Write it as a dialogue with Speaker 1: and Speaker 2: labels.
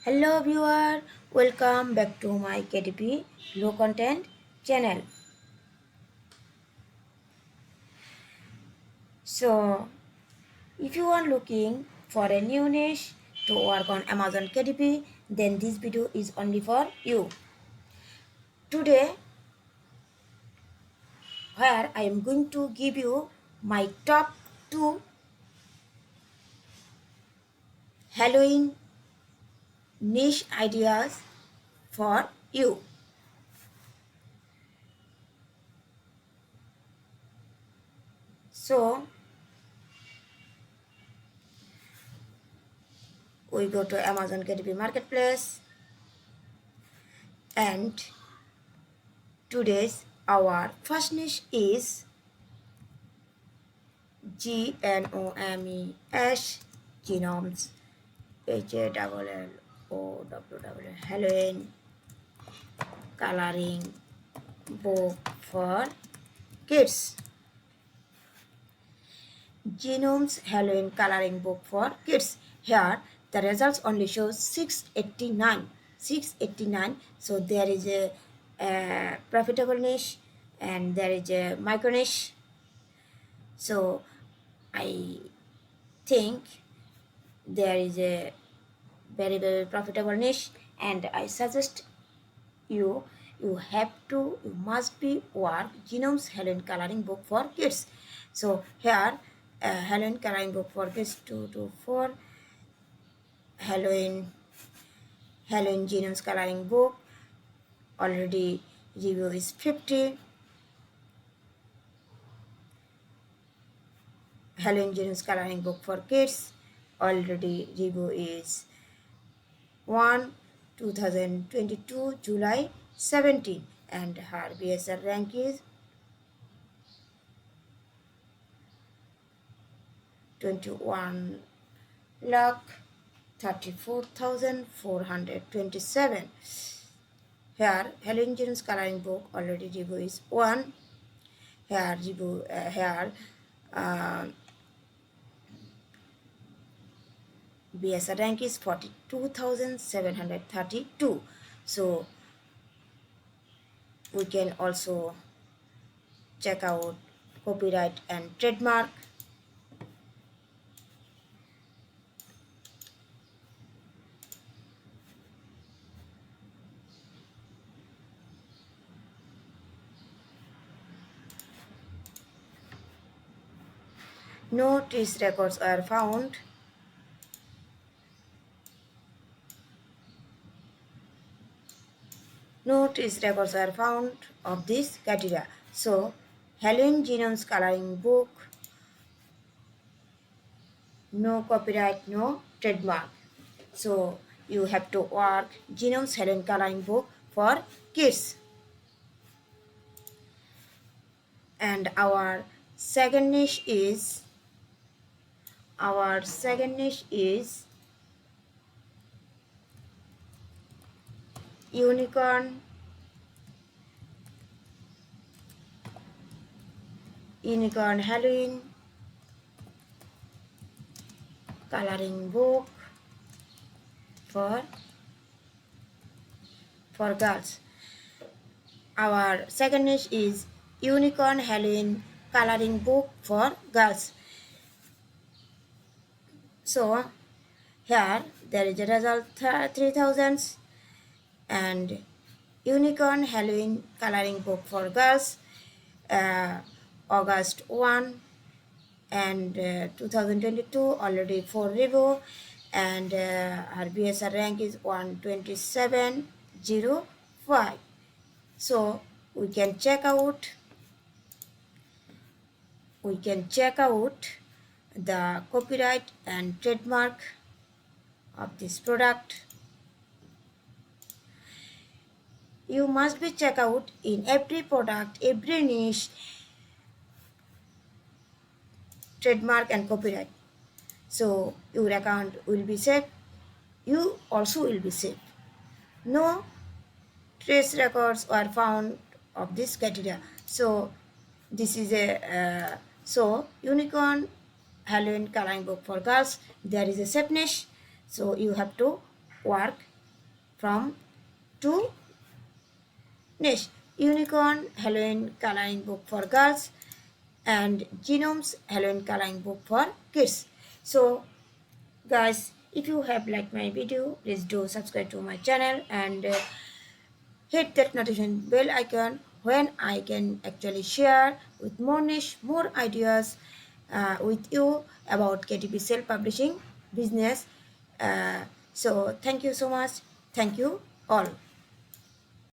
Speaker 1: Hello viewer, welcome back to my KDP low content channel. So, if you are looking for a new niche to work on Amazon KDP, then this video is only for you. Today, where I am going to give you my top 2 Halloween niche ideas for you. So, we go to Amazon KDP Marketplace and today's our first niche is GNOMES genomes HALLOWN Halloween coloring book for kids. Genomes Halloween coloring book for kids. Here the results only show 689. 689. So there is a profitable niche and there is a micro niche. So I think there is a very profitable niche and I suggest you must be work genomes Halloween coloring book for kids. So here Halloween coloring book for kids 2 to 4 Halloween genomes coloring book already review is 50. Halloween genomes coloring book for kids already review is 1 2022 July 17 and her BSR rank is 21 lakh 34,427. Here Helen Jones coloring book already review is 1. Here review BSR rank is 42,732. So we can also check out copyright and trademark. No trace records are found. No trace records are found of this criteria. So, Halloween genomes coloring book, no copyright, no trademark. So, you have to work genomes Halloween coloring book for kids. And our second niche is unicorn Halloween coloring book for girls. Our second niche is unicorn Halloween coloring book for girls. So here there is a result 3000 and unicorn Halloween coloring book for girls August 1 and 2022 already 4 review and her BSR rank is 127.05. So we can check out the copyright and trademark of this product. You must be check out in every product, every niche, trademark and copyright. So your account will be safe. You also will be safe. No trace records are found of this criteria. So this is a unicorn Halloween coloring book for girls. There is a safe niche. So you have to work from two niche: Unicorn Halloween coloring book for girls and Genomes Halloween coloring book for kids. So guys, if you have liked my video, please do subscribe to my channel and hit that notification bell icon when I can actually share with more niche, more ideas with you about KDP self-publishing business. So thank you so much. Thank you all.